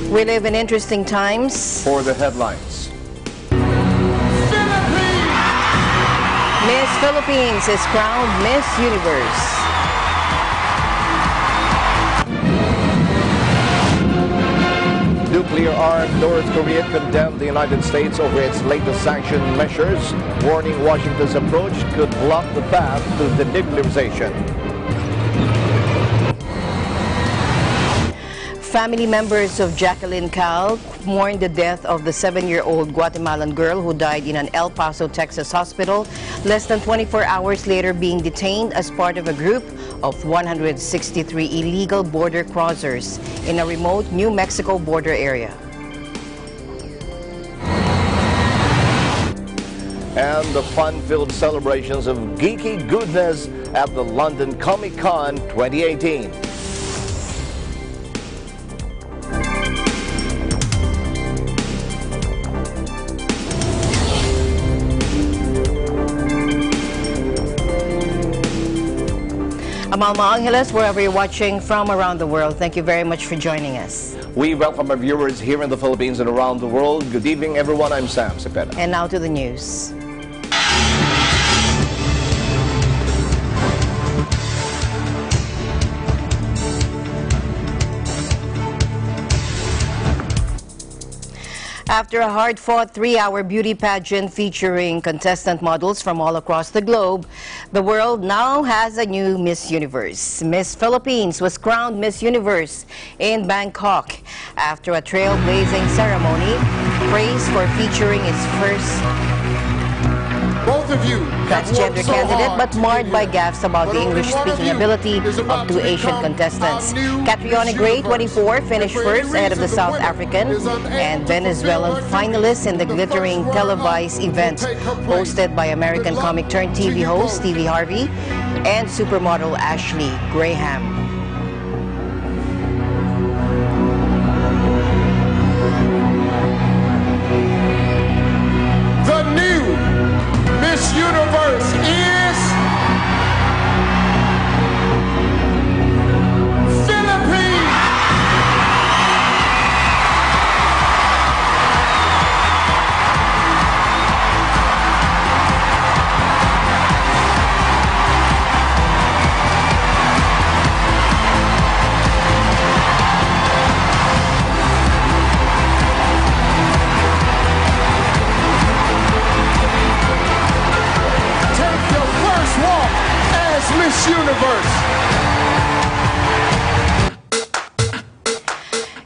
We live in interesting times. For the headlines. Miss Philippines is crowned Miss Universe. Nuclear-armed North Korea condemned the United States over its latest sanction measures, warning Washington's approach could block the path to denuclearization. Family members of Jacqueline Cal mourned the death of the 7-year-old Guatemalan girl who died in an El Paso, Texas hospital, less than 24 hours later being detained as part of a group of 163 illegal border crossers in a remote New Mexico border area. And the fun-filled celebrations of geeky goodness at the London Comic-Con 2018. Amalma Angeles, wherever you're watching from around the world, thank you very much for joining us. We welcome our viewers here in the Philippines and around the world. Good evening, everyone. I'm Sam Cepeda. And now to the news. After a hard-fought 3-hour beauty pageant featuring contestant models from all across the globe, the world now has a new Miss Universe. Miss Philippines was crowned Miss Universe in Bangkok after a trailblazing ceremony praised for featuring its first Both of you transgender candidate, but marred by gaffes about the English-speaking ability of 2 Asian contestants. Catriona Gray, 24, finished first ahead of the South African and Venezuelan finalists in the glittering televised event hosted by American comic-turned-TV host Stevie Harvey and supermodel Ashley Graham. The new Miss Universe is Philippines. Miss Universe.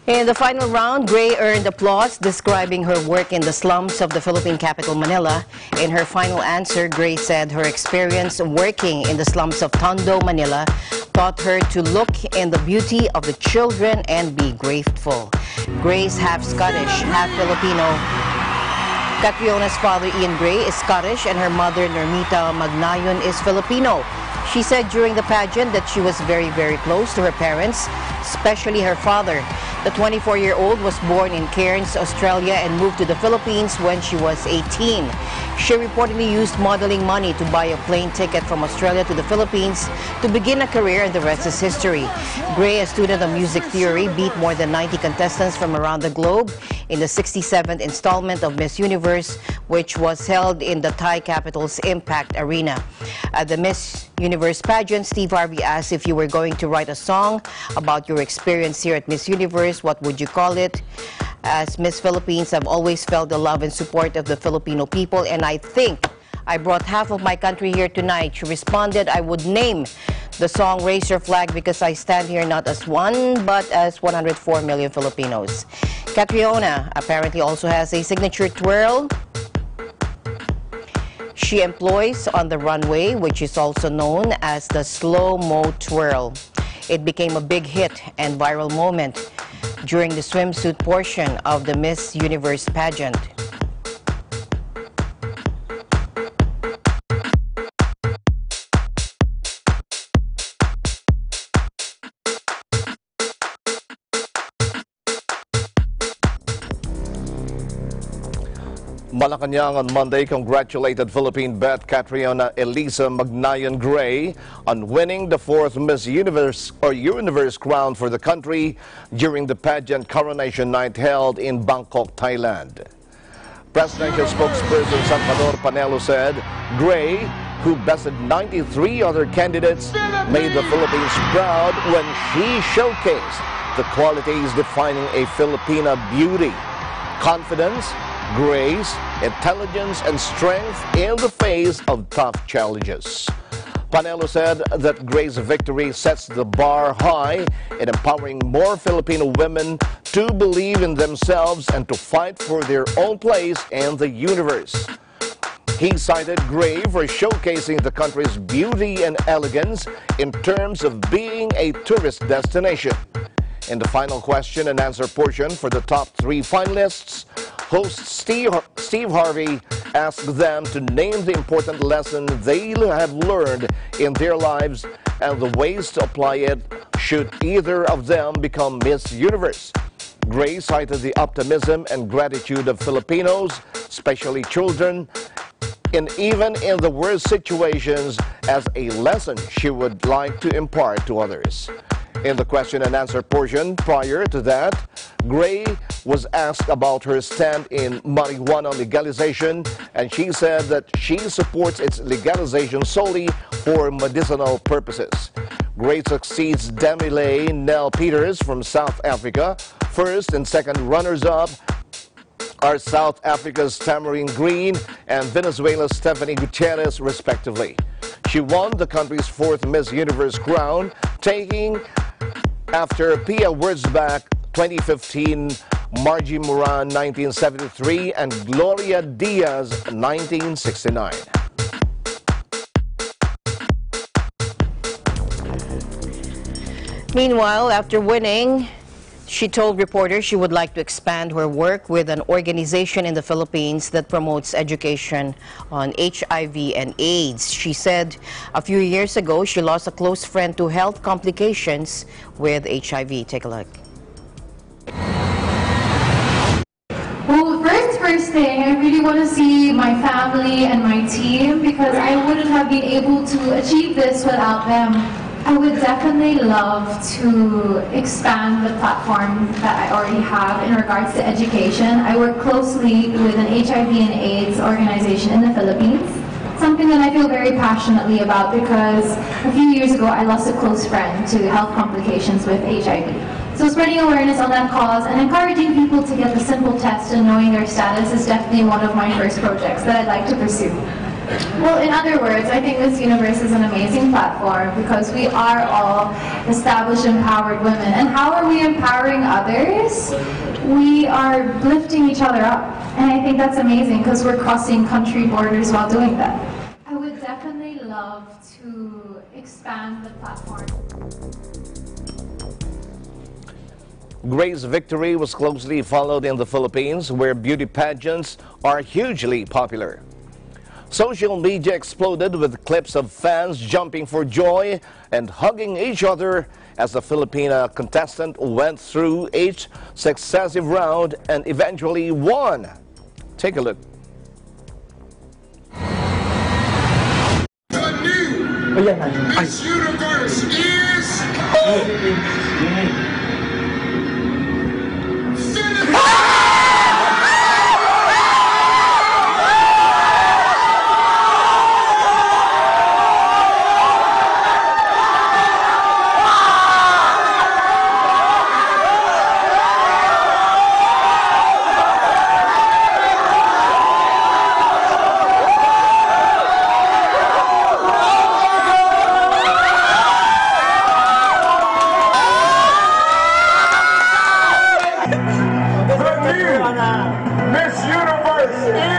In the final round, Gray earned applause describing her work in the slums of the Philippine capital, Manila. In her final answer, Gray said her experience working in the slums of Tondo, Manila, taught her to look in the beauty of the children and be grateful. Gray's half Scottish, half Filipino. Catriona's father, Ian Gray, is Scottish and her mother, Normita Magnayon, is Filipino. She said during the pageant that she was very, very close to her parents, especially her father. The 24-year-old was born in Cairns, Australia, and moved to the Philippines when she was 18. She reportedly used modeling money to buy a plane ticket from Australia to the Philippines to begin a career, and the rest is history. Gray, a student of music theory, beat more than 90 contestants from around the globe in the 67th installment of Miss Universe, which was held in the Thai capital's Impact Arena. At the Miss Universe pageant, Steve Harvey asked if you were going to write a song about your experience here at Miss Universe, what would you call it? As Miss Philippines, I've always felt the love and support of the Filipino people, and I think I brought half of my country here tonight. She responded, I would name the song Raise Your Flag because I stand here not as one, but as 104 million Filipinos. Catriona apparently also has a signature twirl she employs on the runway, which is also known as the slow-mo twirl. It became a big hit and viral moment during the swimsuit portion of the Miss Universe pageant. Malacanang on Monday congratulated Philippine bet Catriona Elisa Magnayan Gray on winning the 4th Miss Universe crown for the country during the pageant coronation night held in Bangkok, Thailand. Presidential spokesperson Salvador Panelo said Gray, who bested 93 other candidates, made the Philippines proud when she showcased the qualities defining a Filipina beauty: confidence, grace, intelligence, and strength in the face of tough challenges. Panelo said that Gray's victory sets the bar high in empowering more Filipino women to believe in themselves and to fight for their own place in the universe. He cited Gray for showcasing the country's beauty and elegance in terms of being a tourist destination. In the final question and answer portion for the top 3 finalists, host Steve Harvey asked them to name the important lesson they have learned in their lives and the ways to apply it should either of them become Miss Universe. Gray cited the optimism and gratitude of Filipinos, especially children, even in the worst situations, as a lesson she would like to impart to others. In the question and answer portion prior to that, Gray was asked about her stand in marijuana legalization, and she said that she supports its legalization solely for medicinal purposes. Gray succeeds Demile Nell Peters from South Africa. First and second runners-up are South Africa's Tamarine Green and Venezuela's Stephanie Gutierrez, respectively. She won the country's 4th Miss Universe crown, taking after Pia Wurtzbach 2015, Margie Moran 1973, and Gloria Diaz 1969. Meanwhile, after winning, she told reporters she would like to expand her work with an organization in the Philippines that promotes education on HIV and AIDS. She said a few years ago she lost a close friend to health complications with HIV. Take a look. Well, first thing, I really want to see my family and my team, because I wouldn't have been able to achieve this without them. I would definitely love to expand the platform that I already have in regards to education. I work closely with an HIV and AIDS organization in the Philippines, something that I feel very passionately about because a few years ago I lost a close friend to health complications with HIV. So spreading awareness on that cause and encouraging people to get the simple test and knowing their status is definitely one of my first projects that I'd like to pursue. Well, in other words, I think Miss Universe is an amazing platform because we are all established, empowered women. And how are we empowering others? We are lifting each other up. And I think that's amazing because we're crossing country borders while doing that. I would definitely love to expand the platform. Gray's victory was closely followed in the Philippines, where beauty pageants are hugely popular. Social media exploded with clips of fans jumping for joy and hugging each other as the Filipina contestant went through each successive round and eventually won. Take a look. The new Miss Universe is Miss Universe is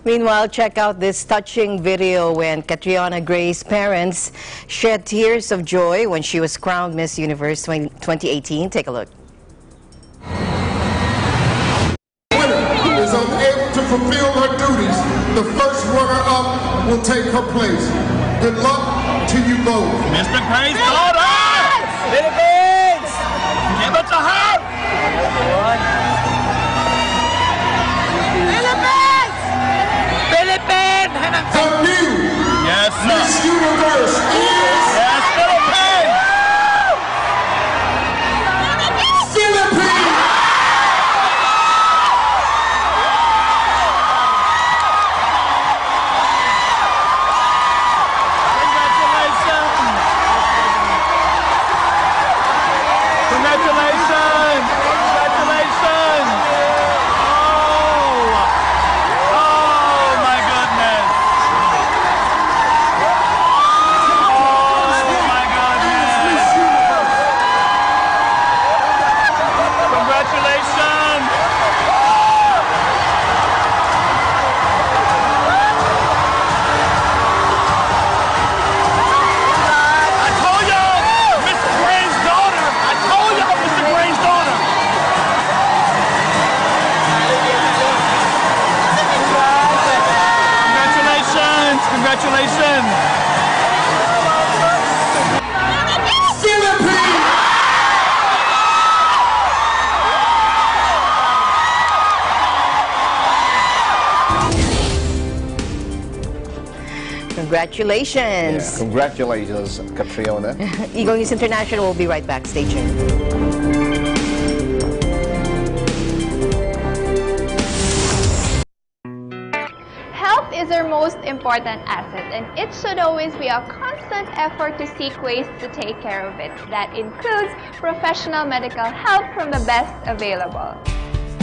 Meanwhile, check out this touching video when Catriona Gray's parents shed tears of joy when she was crowned Miss Universe 2018. Take a look. Winner is unable to fulfill her duties. The first runner-up will take her place. Good luck to you both. Mr. Gray's daughter! Philippines! Give it to her! Philippines! Philippines! The new Yes, sir. Miss Universe is Yes, Philippines! Philippines! Congratulations! Congratulations! Oh my goodness! Oh my goodness! Congratulations! I told y'all, Mr. Gray's daughter. I told y'all, Mr. Gray's daughter. Congratulations! Congratulations! Philippines! Congratulations. Congratulations, Catriona. Eagle News International will be right back. Stay tuned. Health is our most important asset, and it should always be a constant effort to seek ways to take care of it. That includes professional medical help from the best available.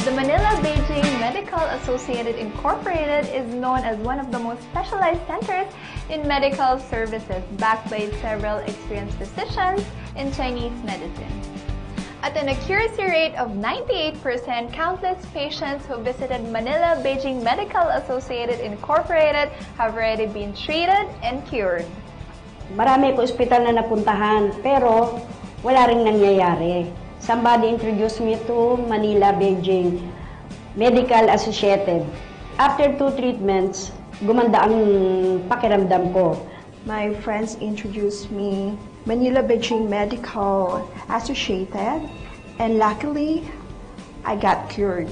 The Manila Beijing Medical Associated Incorporated is known as one of the most specialized centers in medical services, backed by several experienced physicians in Chinese medicine. At an accuracy rate of 98%, countless patients who visited Manila Beijing Medical Associated Incorporated have already been treated and cured. Marami ko ospital na napuntahan, pero wala ring nangyayari. Somebody introduced me to Manila Beijing Medical Associated. After 2 treatments, gumanda ang pakiramdam ko. My friends introduced me Manila Beijing Medical Associated, and luckily, I got cured.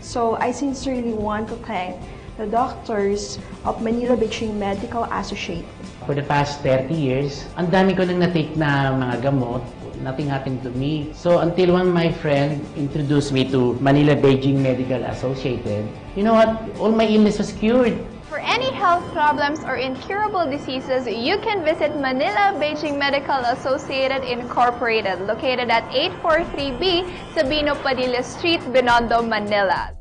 So I sincerely want to thank the doctors of Manila Beijing Medical Associated. For the past 30 years, ang dami ko nang na-take na mga gamot. Nothing happened to me. So until one my friend introduced me to Manila Beijing Medical Associated, you know what? All my illness was cured. For any health problems or incurable diseases, you can visit Manila Beijing Medical Associated Incorporated, located at 843B Sabino Padilla Street, Binondo, Manila.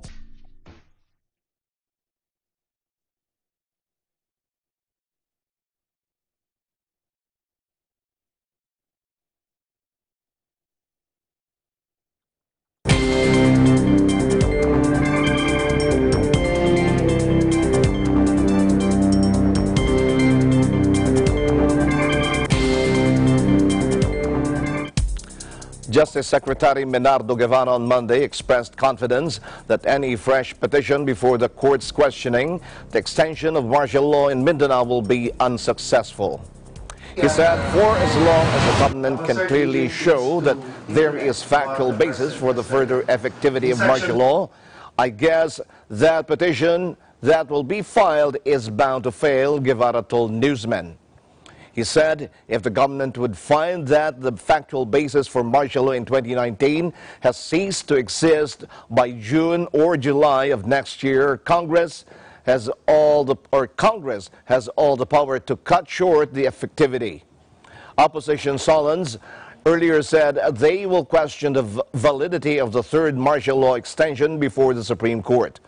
Justice Secretary Menardo Guevara on Monday expressed confidence that any fresh petition before the court's questioning the extension of martial law in Mindanao will be unsuccessful. He said, for as long as the government can clearly show that there is factual basis for the further effectivity of martial law, I guess that petition that will be filed is bound to fail, Guevara told newsmen. He said if the government would find that the factual basis for martial law in 2019 has ceased to exist by June or July of next year, Congress has all the power to cut short the effectivity. Opposition Solons earlier said they will question the validity of the third martial law extension before the Supreme Court.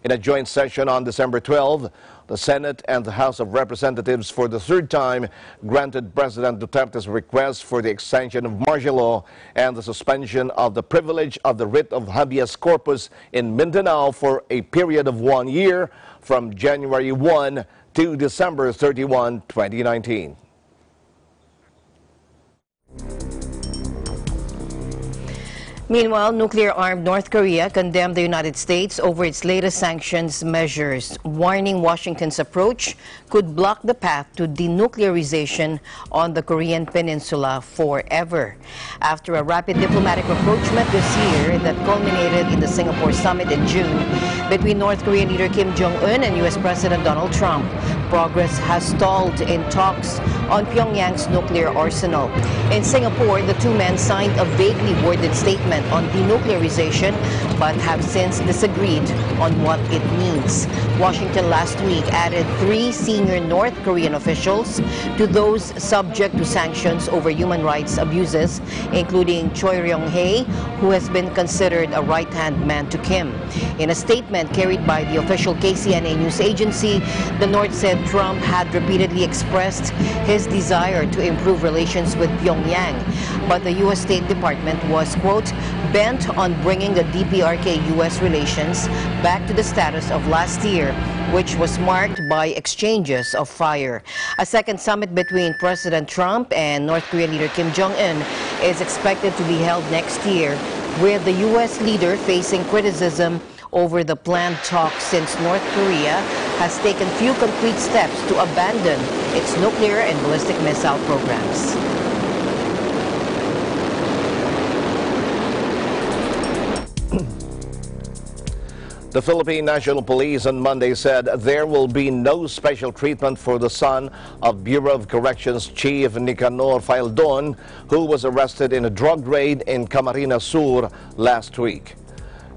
In a joint session on December 12, the Senate and the House of Representatives for the third time granted President Duterte's request for the extension of martial law and the suspension of the privilege of the writ of habeas corpus in Mindanao for a period of 1 year from January 1 to December 31, 2019. Meanwhile, nuclear-armed North Korea condemned the United States over its latest sanctions measures, warning Washington's approach could block the path to denuclearization on the Korean peninsula forever. After a rapid diplomatic rapprochement this year that culminated in the Singapore summit in June between North Korean leader Kim Jong-un and U.S. President Donald Trump, progress has stalled in talks on Pyongyang's nuclear arsenal. In Singapore, the two men signed a vaguely worded statement on denuclearization, but have since disagreed on what it means. Washington last week added 3 senior North Korean officials to those subject to sanctions over human rights abuses, including Choi Ryong-hae, who has been considered a right-hand man to Kim. In a statement carried by the official KCNA news agency, the North said Trump had repeatedly expressed his desire to improve relations with Pyongyang, but the U.S. State Department was, quote, bent on bringing the DPRK-U.S. relations back to the status of last year, which was marked by exchanges of fire. A second summit between President Trump and North Korean leader Kim Jong-un is expected to be held next year, with the U.S. leader facing criticism over the planned talks since North Korea has taken few concrete steps to abandon its nuclear and ballistic missile programs. The Philippine National Police on Monday said there will be no special treatment for the son of Bureau of Corrections Chief Nicanor Faildon, who was arrested in a drug raid in Camarines Sur last week.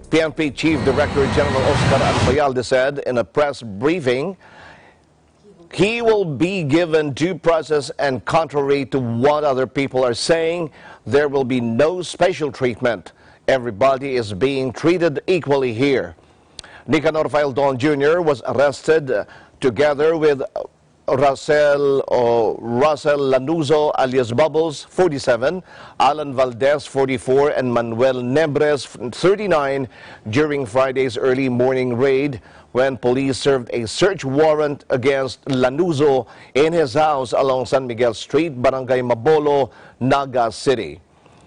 PNP Chief Director General Oscar Albayalde said in a press briefing, he will be given due process, and contrary to what other people are saying, there will be no special treatment. Everybody is being treated equally here. Nicanor Faildon Jr. was arrested together with Russell Lanuzo alias Bubbles, 47, Alan Valdez, 44, and Manuel Nebres, 39, during Friday's early morning raid when police served a search warrant against Lanuzo in his house along San Miguel Street, Barangay Mabolo, Naga City.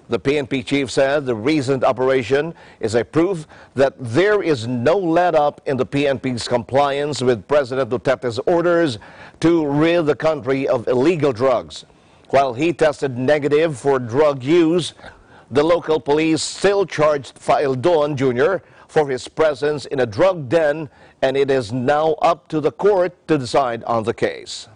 The PNP chief said the recent operation is a proof that there is no let-up in the PNP's compliance with President Duterte's orders to rid the country of illegal drugs. While he tested negative for drug use, the local police still charged Faildon Jr. for his presence in a drug den, and it is now up to the court to decide on the case.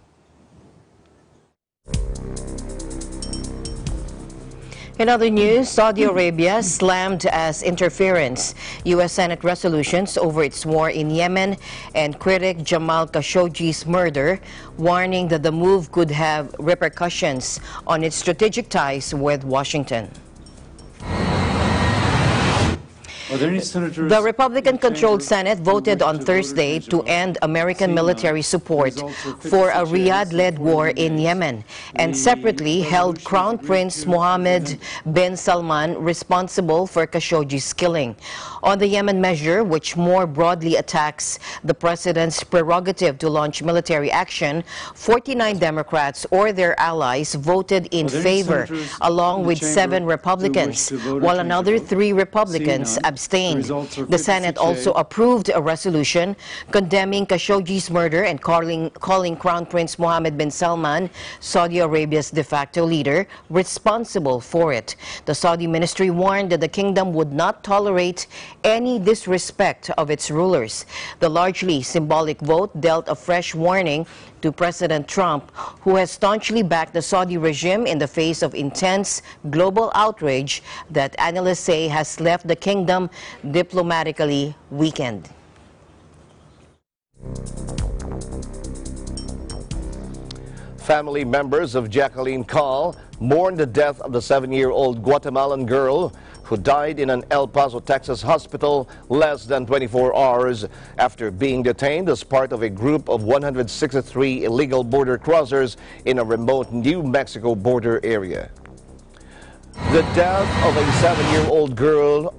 In other news, Saudi Arabia slammed as interference U.S. Senate resolutions over its war in Yemen and critic Jamal Khashoggi's murder, warning that the move could have repercussions on its strategic ties with Washington. The Republican-controlled Senate voted on Thursday to end American military support for a Riyadh-led war in Yemen, and separately held Crown Prince Mohammed bin Salman responsible for Khashoggi's killing. On the Yemen measure, which more broadly attacks the president's prerogative to launch military action, 49 Democrats or their allies voted in favor, along with 7 Republicans, while another 3 Republicans abstained. The Senate also approved a resolution condemning Khashoggi's murder and calling Crown Prince Mohammed bin Salman, Saudi Arabia's de facto leader, responsible for it. The Saudi ministry warned that the kingdom would not tolerate any disrespect of its rulers. The largely symbolic vote dealt a fresh warning to President Trump, who has staunchly backed the Saudi regime in the face of intense global outrage that analysts say has left the kingdom diplomatically weakened. Family members of Jacqueline Call mourned the death of the 7-year-old Guatemalan girl who died in an El Paso, Texas hospital less than 24 hours after being detained as part of a group of 163 illegal border crossers in a remote New Mexico border area. The death of a 7-year-old girl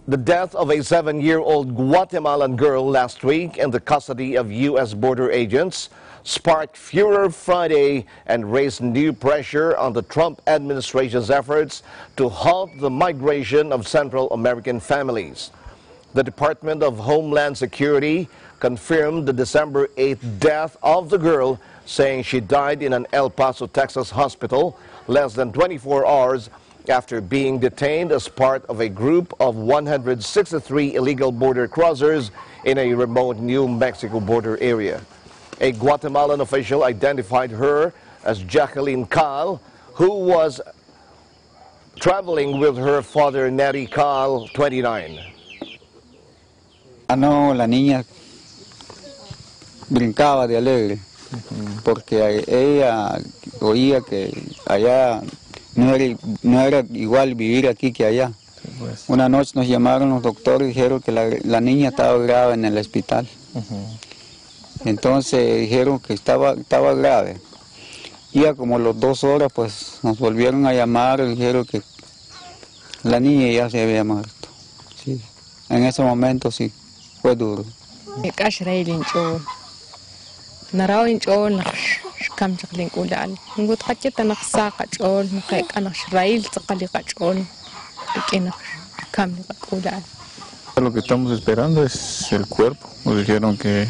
The death of a 7-year-old Guatemalan girl last week in the custody of U.S. border agents sparked furor Friday and raised new pressure on the Trump administration's efforts to halt the migration of Central American families. The Department of Homeland Security confirmed the December 8th death of the girl, saying she died in an El Paso, Texas hospital less than 24 hours after being detained as part of a group of 163 illegal border crossers in a remote New Mexico border area. A Guatemalan official identified her as Jacqueline Cal, who was traveling with her father, Neri Cal, 29. La niña brincaba de alegre, porque ella oía que allá no era igual vivir aquí que allá. Una noche nos llamaron los doctores y dijeron que la niña estaba grave en el hospital. Entonces dijeron que estaba grave. Y a como las 2 horas pues nos volvieron a llamar y dijeron que la niña ya se había muerto. Sí. En ese momento sí, fue duro. Lo que estamos esperando es el cuerpo. Nos dijeron que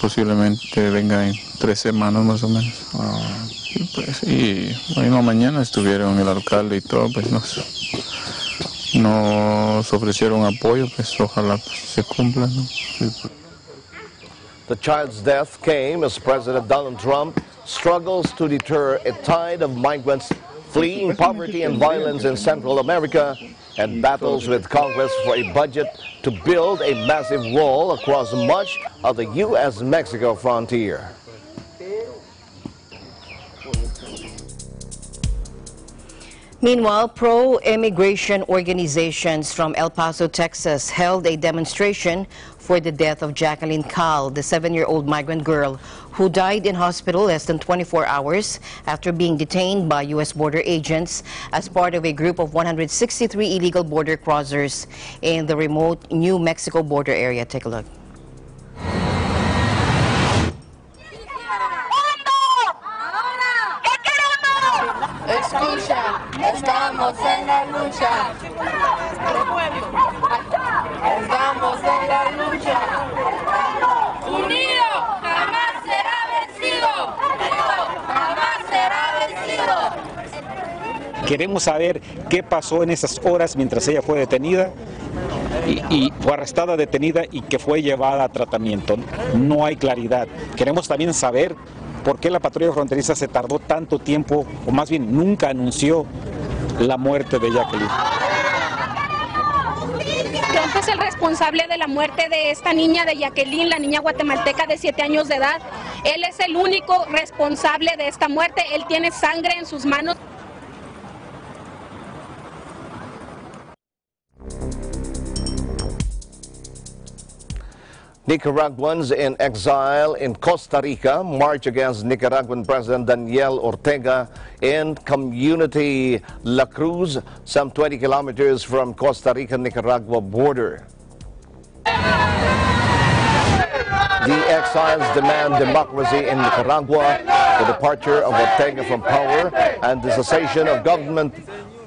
posiblemente venga en 3 semanas más o menos. Y la misma mañana estuvieron el alcalde y todo, pues nos ofrecieron apoyo, pues ojalá se cumpla, ¿no? The child's death came as President Donald Trump struggles to deter a tide of migrants fleeing poverty and violence in Central America and battles with Congress for a budget to build a massive wall across much of the U.S.-Mexico frontier. Meanwhile, pro-immigration organizations from El Paso, Texas, held a demonstration for the death of Jacqueline Cal, the 7-year-old migrant girl who died in hospital less than 24 hours after being detained by U.S. border agents as part of a group of 163 illegal border crossers in the remote New Mexico border area. Take a look. Escucha, estamos en la lucha. Estamos en la lucha. Unido, jamás será vencido. Unido, jamás será vencido. Queremos saber qué pasó en esas horas mientras ella fue detenida y fue arrestada, detenida y que fue llevada a tratamiento. No hay claridad. Queremos también saber por qué la patrulla fronteriza se tardó tanto tiempo, o más bien nunca anunció la muerte de Jacqueline. Trump es el responsable de la muerte de esta niña, de Jacqueline, la niña guatemalteca de 7 años de edad. Él es el único responsable de esta muerte. Él tiene sangre en sus manos. Nicaraguans in exile in Costa Rica march against Nicaraguan President Daniel Ortega in Community La Cruz, some 20 kilometers from Costa Rica-Nicaragua border. The exiles demand democracy in Nicaragua, the departure of Ortega from power, and the cessation of government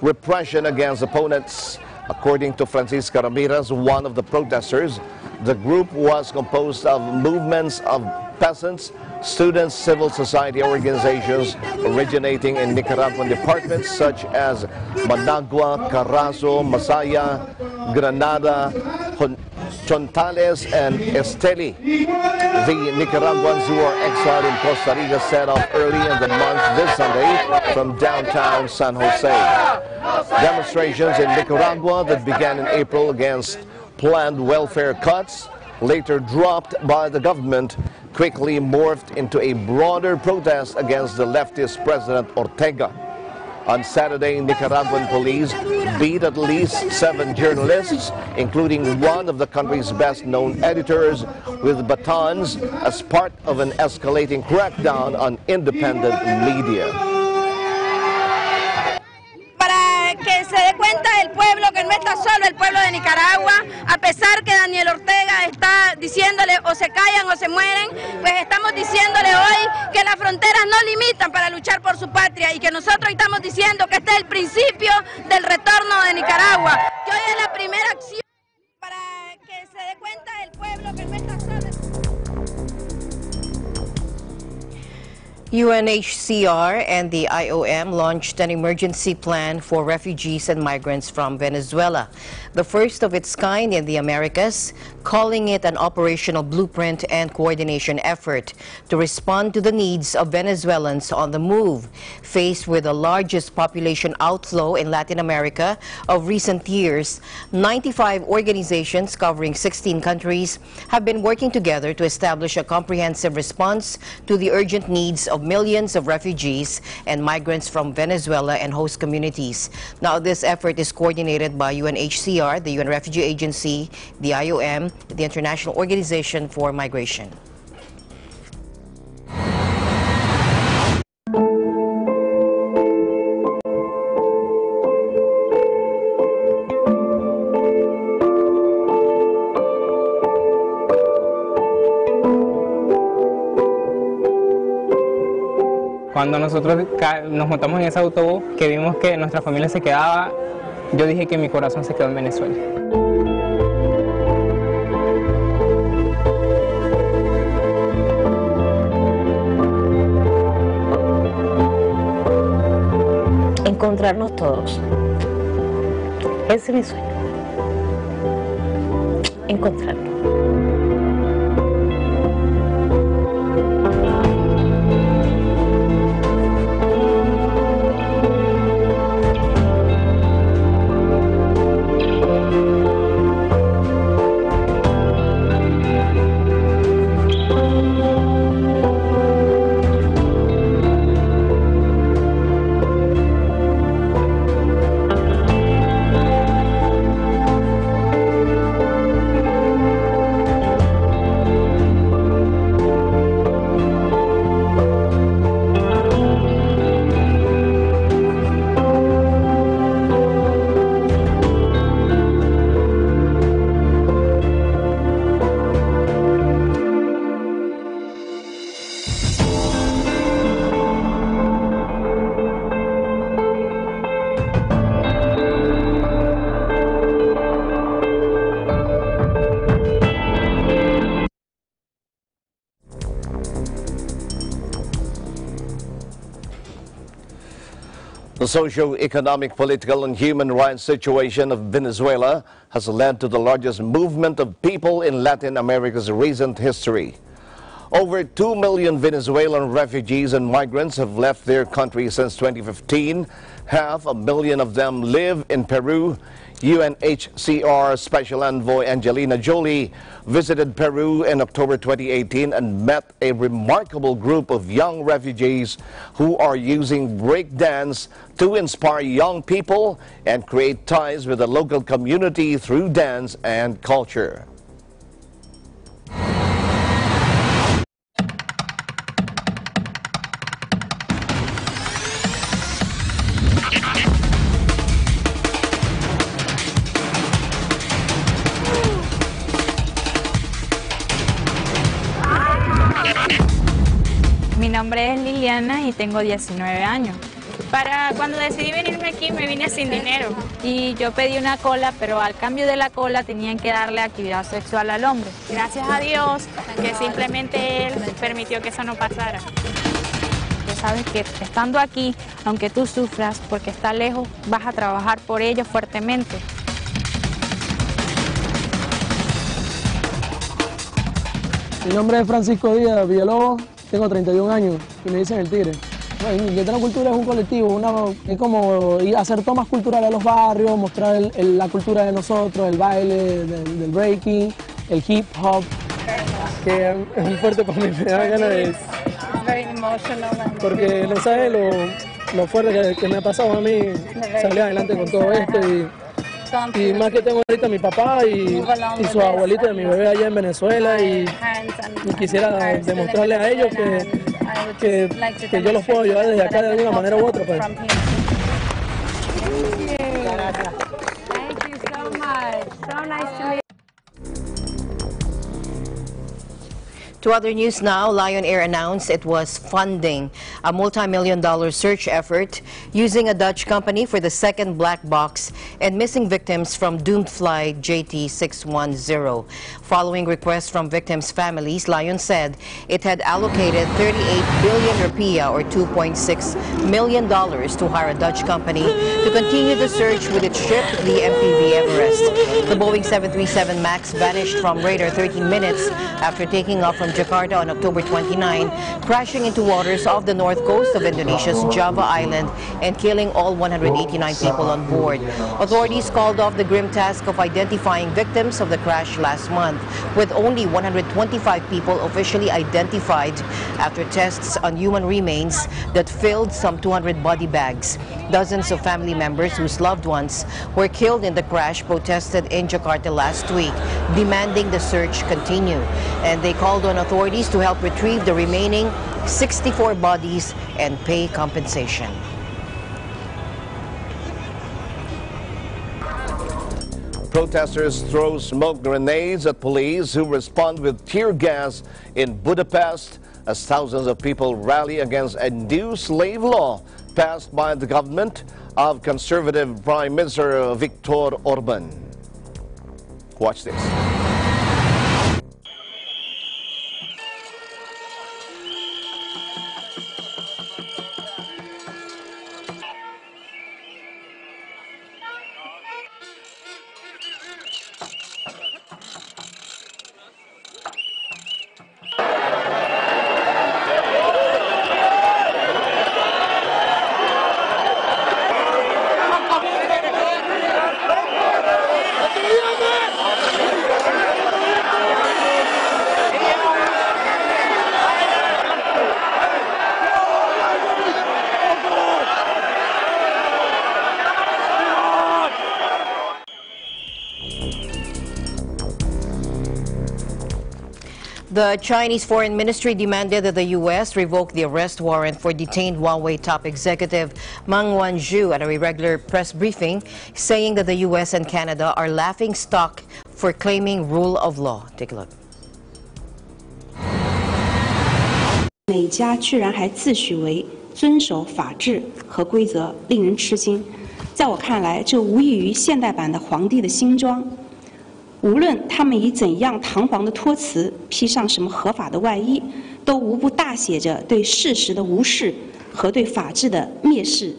repression against opponents. According to Francisca Ramirez, one of the protesters, the group was composed of movements of peasants, students, civil society organizations originating in Nicaraguan departments such as Managua, Carazo, Masaya, Granada, Chontales, and Esteli. The Nicaraguans who are exiled in Costa Rica set off early in the month this Sunday from downtown San Jose. Demonstrations in Nicaragua that began in April against planned welfare cuts, later dropped by the government, quickly morphed into a broader protest against the leftist President Ortega. On Saturday, Nicaraguan police beat at least 7 journalists, including one of the country's best-known editors, with batons as part of an escalating crackdown on independent media. Para que se dé cuenta el pueblo que no está solo el pueblo de Nicaragua, a pesar que Daniel Ortega está diciéndole o se callan o se mueren, pues estamos diciéndole hoy que las fronteras no limitan para luchar por su patria y que nosotros estamos diciendo que este es el principio del retorno de Nicaragua, que hoy es la primera acción para que se dé cuenta el pueblo que no está solo. UNHCR and the IOM launched an emergency plan for refugees and migrants from Venezuela, the first of its kind in the Americas, calling it an operational blueprint and coordination effort to respond to the needs of Venezuelans on the move. Faced with the largest population outflow in Latin America of recent years, 95 organizations covering 16 countries have been working together to establish a comprehensive response to the urgent needs of millions of refugees and migrants from Venezuela and host communities. Now, this effort is coordinated by UNHCR, the UN Refugee Agency, the IOM, the International Organization for Migration. Cuando nosotros nos montamos en ese autobús, que vimos que nuestra familia se quedaba, yo dije que mi corazón se quedó en Venezuela. Encontrarnos todos. Ese es mi sueño. Encontrarnos. The socio-economic, political, and human rights situation of Venezuela has led to the largest movement of people in Latin America's recent history. Over 2 million Venezuelan refugees and migrants have left their country since 2015. 500,000 of them live in Peru. UNHCR Special Envoy Angelina Jolie visited Peru in October 2018 and met a remarkable group of young refugees who are using breakdance to inspire young people and create ties with the local community through dance and culture. Mi nombre es Liliana y tengo 19 años. Para cuando decidí venirme aquí me vine sin dinero y yo pedí una cola, pero al cambio de la cola tenían que darle actividad sexual al hombre. Gracias a Dios que simplemente Él permitió que eso no pasara. Tú sabes que estando aquí, aunque tú sufras porque está lejos, vas a trabajar por ellos fuertemente. Mi nombre es Francisco Díaz Villalobos, tengo 31 años y me dicen el Tigre. Bueno, Inquietar la Cultura es un colectivo, es como hacer tomas culturales a los barrios, mostrar la cultura de nosotros, el baile, del breaking, el hip hop, que es muy fuerte para mí, me da ganas de... Porque no sabes lo fuerte que me ha pasado a mí salir adelante con todo esto y más que tengo ahorita a mi papá y su abuelita de mi bebé allá en Venezuela y quisiera demostrarles a ellos que yo los puedo ayudar desde acá de alguna manera u otra. Pues. much. So nice to meet you. To other news now, Lion Air announced it was funding a multi-million-dollar search effort using a Dutch company for the second black box and missing victims from doomed flight JT610. Following requests from victims' families, Lion said it had allocated 38 billion rupiah or $2.6 million to hire a Dutch company to continue the search with its ship, the MPV Everest. The Boeing 737 MAX vanished from radar 13 minutes after taking off from Jakarta on October 29, crashing into waters off the north coast of Indonesia's Java Island and killing all 189 people on board. Authorities called off the grim task of identifying victims of the crash last month, with only 125 people officially identified after tests on human remains that filled some 200 body bags. Dozens of family members whose loved ones were killed in the crash protested in Jakarta last week, demanding the search continue. And they called on authorities to help retrieve the remaining 64 bodies and pay compensation. Protesters throw smoke grenades at police who respond with tear gas in Budapest as thousands of people rally against a new slave law passed by the government of conservative Prime Minister Viktor Orban. Watch this. The Chinese Foreign Ministry demanded that the U.S. revoke the arrest warrant for detained Huawei top executive Meng Wanzhou at a irregular press briefing, saying that the U.S. and Canada are laughing stock for claiming rule of law. Take a look. 美加居然还自诩为遵守法治和规则，令人吃惊。在我看来，这无异于现代版的皇帝的新装。 无论他们以怎样堂皇的托辞，披上什么合法的外衣，都无不大写着对事实的无视和对法治的蔑视，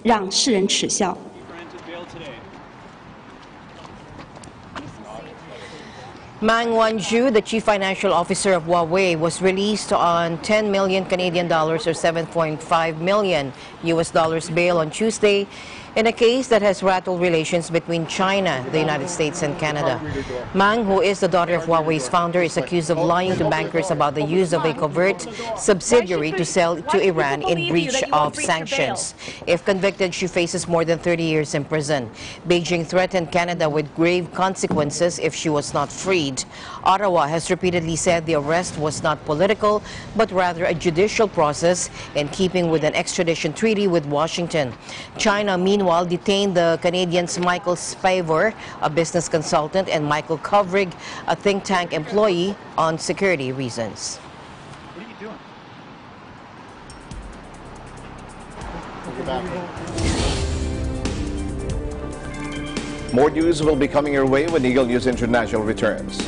让世人耻笑。 Meng Wanzhou, the chief financial officer of Huawei, was released on 10 million Canadian dollars or $7.5 million US dollars bail on Tuesday in a case that has rattled relations between China, the United States, and Canada. Meng, who is the daughter of Huawei's founder, is accused of lying to bankers about the use of a covert subsidiary to sell to Iran in breach of sanctions. If convicted, she faces more than 30 years in prison. Beijing threatened Canada with grave consequences if she was not freed. Ottawa has repeatedly said the arrest was not political, but rather a judicial process in keeping with an extradition treaty with Washington. China, meanwhile, detained the Canadians Michael Spavor, a business consultant, and Michael Kovrig, a think tank employee, on security reasons. What are you doing? More news will be coming your way when Eagle News International returns.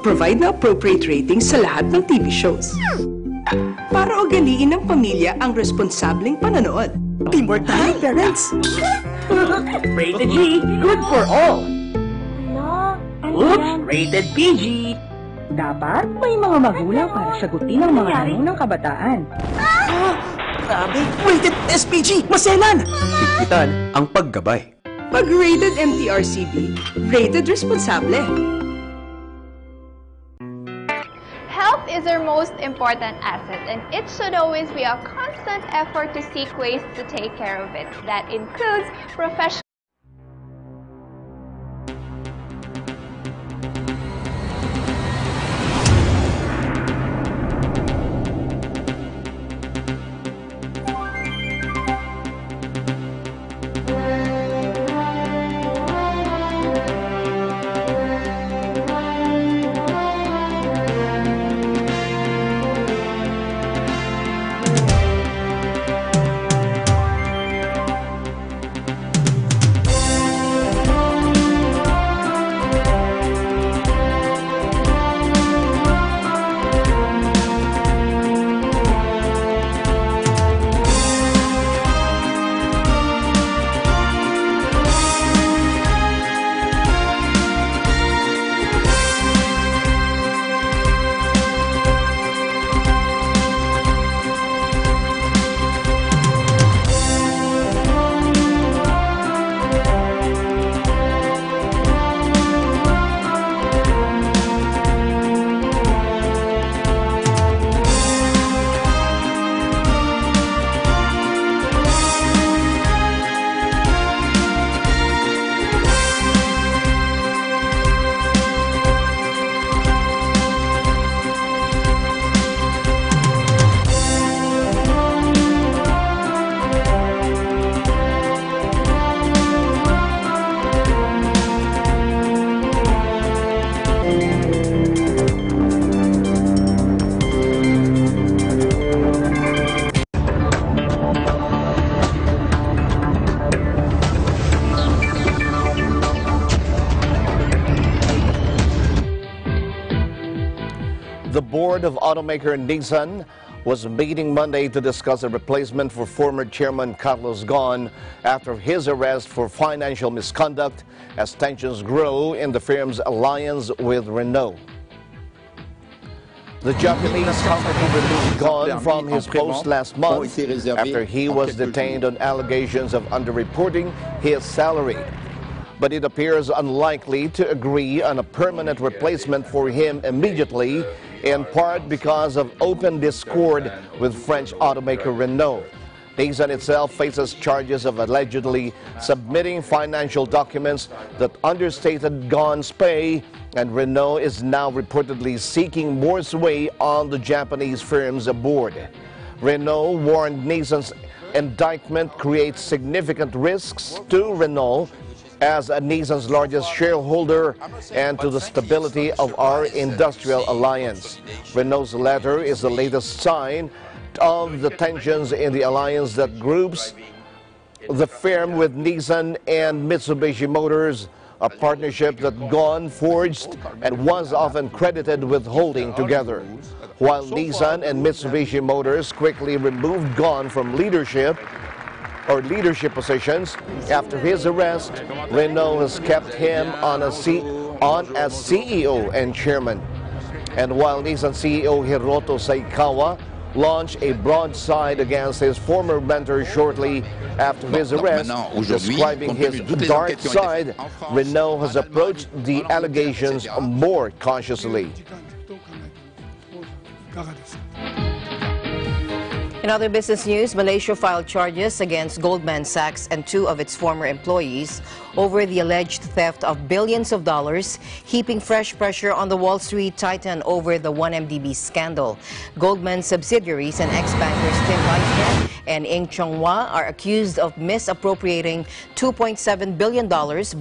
mag-provide na appropriate ratings sa lahat ng TV shows. Para ugaliin ng pamilya ang responsableng panonood. Teamwork tayo, parents! Rated G, good for all. Oops, rated PG. Dapat may mga magulang para sagutin ang mga tanong ng kabataan. Grabe, rated SPG, maselan! Higpitan ang paggabay. Pag rated MTRCB, rated responsable. Health is our most important asset, and it should always be a constant effort to seek ways to take care of it. That includes professional. The board of automaker Nissan was meeting Monday to discuss a replacement for former chairman Carlos Ghosn after his arrest for financial misconduct as tensions grow in the firm's alliance with Renault. The Japanese company removed Ghosn from his post last month after he was detained on allegations of underreporting his salary. But it appears unlikely to agree on a permanent replacement for him immediately, in part because of open discord with French automaker Renault. Nissan itself faces charges of allegedly submitting financial documents that understated Ghosn's pay, and Renault is now reportedly seeking more sway on the Japanese firm's board. Renault warned Nissan's indictment creates significant risks to Renault as Nissan's largest shareholder and to the stability of our industrial alliance. Renault's letter is the latest sign of the tensions in the alliance that groups the firm with Nissan and Mitsubishi Motors, a partnership that Ghosn forged and was often credited with holding together. While Nissan and Mitsubishi Motors quickly removed Ghosn from leadership positions after his arrest, Renault has kept him on as CEO and chairman. And while Nissan CEO Hiroto Saikawa launched a broadside against his former mentor shortly after his arrest, describing his dark side, Renault has approached the allegations more cautiously. In other business news, Malaysia filed charges against Goldman Sachs and two of its former employees over the alleged theft of billions of dollars, heaping fresh pressure on the Wall Street titan over the 1MDB scandal. Goldman subsidiaries and ex-bankers Tim Leitner and Ing Chonghua are accused of misappropriating $2.7 billion,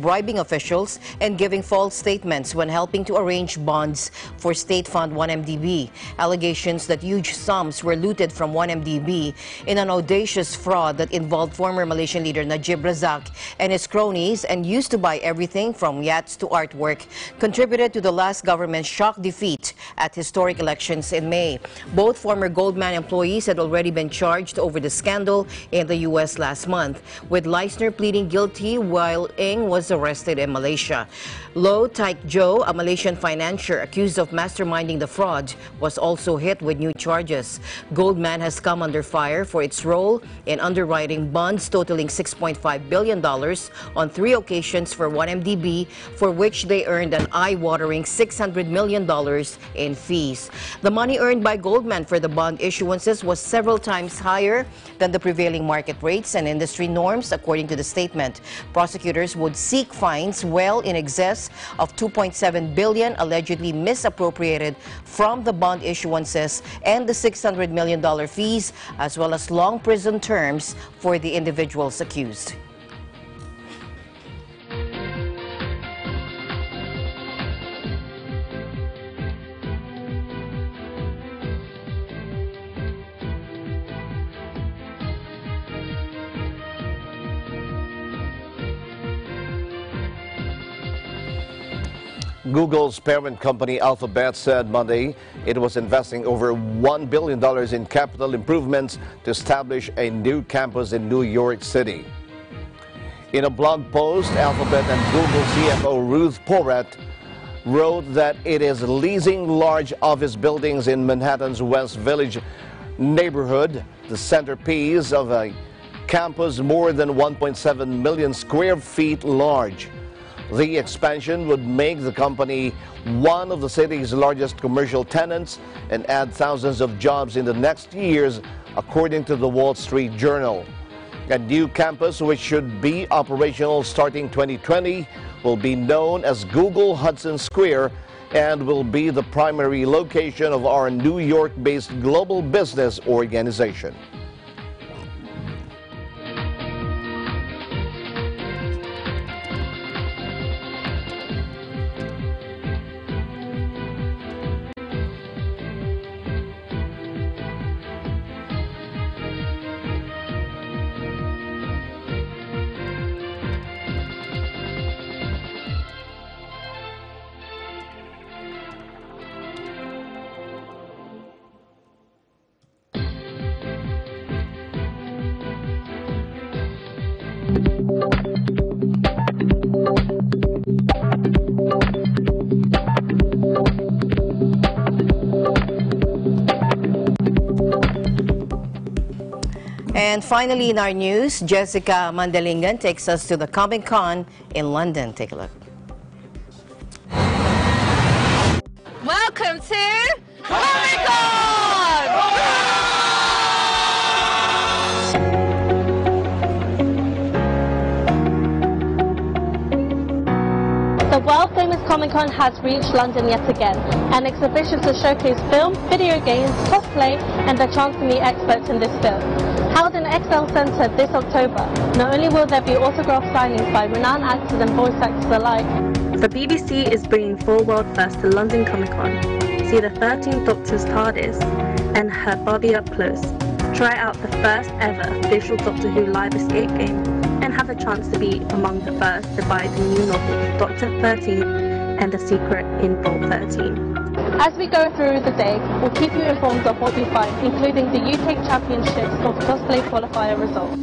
bribing officials, and giving false statements when helping to arrange bonds for State Fund 1MDB. Allegations that huge sums were looted from 1MDB in an audacious fraud that involved former Malaysian leader Najib Razak and his cronies and used to buy everything from yachts to artwork contributed to the last government's shock defeat at historic elections in May. Both former Goldman employees had already been charged over the scandal in the U.S. last month, with Leisner pleading guilty while Ing was arrested in Malaysia. Loh Taek Jo, a Malaysian financier accused of masterminding the fraud, was also hit with new charges. Goldman has come under fire for its role in underwriting bonds totaling $6.5 billion on 3 occasions for 1MDB, for which they earned an eye-watering $600 million in fees. The money earned by Goldman for the bond issuances was several times higher than the prevailing market rates and industry norms, according to the statement. Prosecutors would seek fines well in excess of $2.7 billion allegedly misappropriated from the bond issuances and the $600 million fees, as well as long prison terms for the individuals accused. Google's parent company Alphabet said Monday it was investing over $1 billion in capital improvements to establish a new campus in New York City. In a blog post, Alphabet and Google CFO Ruth Porat wrote that it is leasing large office buildings in Manhattan's West Village neighborhood, the centerpiece of a campus more than 1.7 million square feet large. The expansion would make the company one of the city's largest commercial tenants and add thousands of jobs in the next years, according to the Wall Street Journal. A new campus, which should be operational starting 2020, will be known as Google Hudson Square and will be the primary location of our New York-based global business organization. And finally in our news, Jessica Mandalingan takes us to the Comic-Con in London. Take a look. Welcome to Comic-Con! The world-famous Comic-Con has reached London yet again, an exhibition to showcase film, video games, cosplay, and the chance to meet experts in this field. Held in Excel Centre this October, not only will there be autograph signings by renowned actors and voice actors alike, the BBC is bringing 4 world firsts to London Comic-Con. See the 13th Doctor's TARDIS and her Barbie up close. Try out the first ever official Doctor Who live escape game and have a chance to be among the first to buy the new novel Doctor 13 and the Secret in Vault 13. As we go through the day, we'll keep you informed of what we find, including the UK Championships of cosplay qualifier results.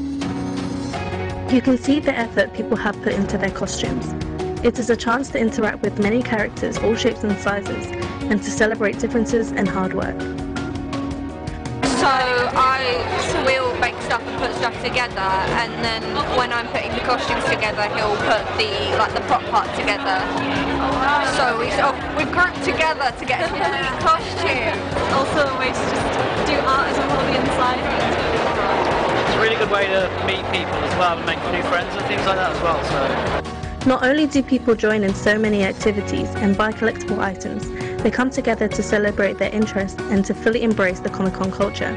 You can see the effort people have put into their costumes. It is a chance to interact with many characters, all shapes and sizes, and to celebrate differences and hard work. So I will make stuff and put stuff together, and then when I'm putting the costumes together, he'll put the prop part together. So we've grouped together to get a complete costume. Also a way to just do art as well on the inside. It's a really good way to meet people as well and make new friends and things like that as well. So not only do people join in so many activities and buy collectible items, they come together to celebrate their interests and to fully embrace the Comic-Con culture.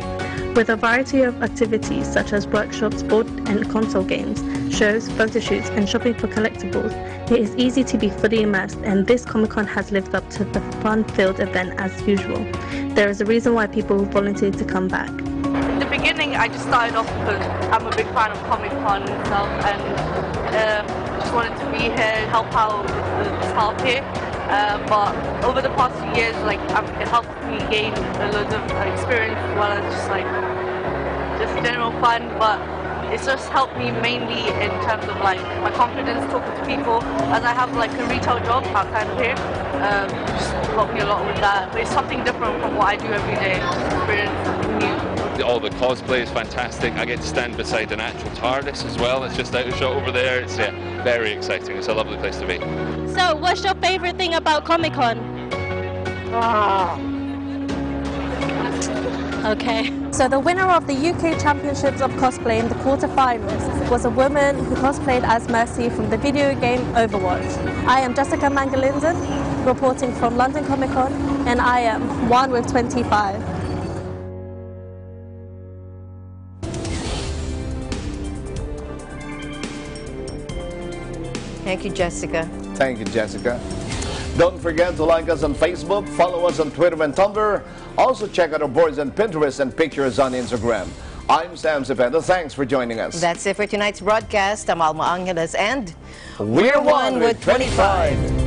With a variety of activities such as workshops, board and console games, shows, photo shoots and shopping for collectibles, it is easy to be fully immersed, and this Comic-Con has lived up to the fun-filled event as usual. There is a reason why people volunteered to come back. In the beginning, I just started off because I'm a big fan of Comic-Con itself, and just wanted to be here, help out with the staff here. But over the past few years, it helped me gain a lot of experience as well as just general fun. But it's just helped me mainly in terms of my confidence talking to people, as I have a retail job outside of here. Just helped me a lot with that. But it's something different from what I do every day. Experience new. All the cosplay is fantastic. I get to stand beside an actual TARDIS as well. It's just out of shot over there. It's very exciting. It's a lovely place to be. So, what's your favorite thing about Comic-Con? Okay. So the winner of the UK Championships of Cosplay in the quarterfinals was a woman who cosplayed as Mercy from the video game Overwatch. I am Jessica Mangalinden, reporting from London Comic Con, and I am 1 with 25. Thank you, Jessica. Thank you, Jessica. Don't forget to like us on Facebook, follow us on Twitter and Tumblr. Also check out our boards on Pinterest and pictures on Instagram. I'm Sam Cepeda. Thanks for joining us. That's it for tonight's broadcast. I'm Alma Angeles, and we're 1 with 25.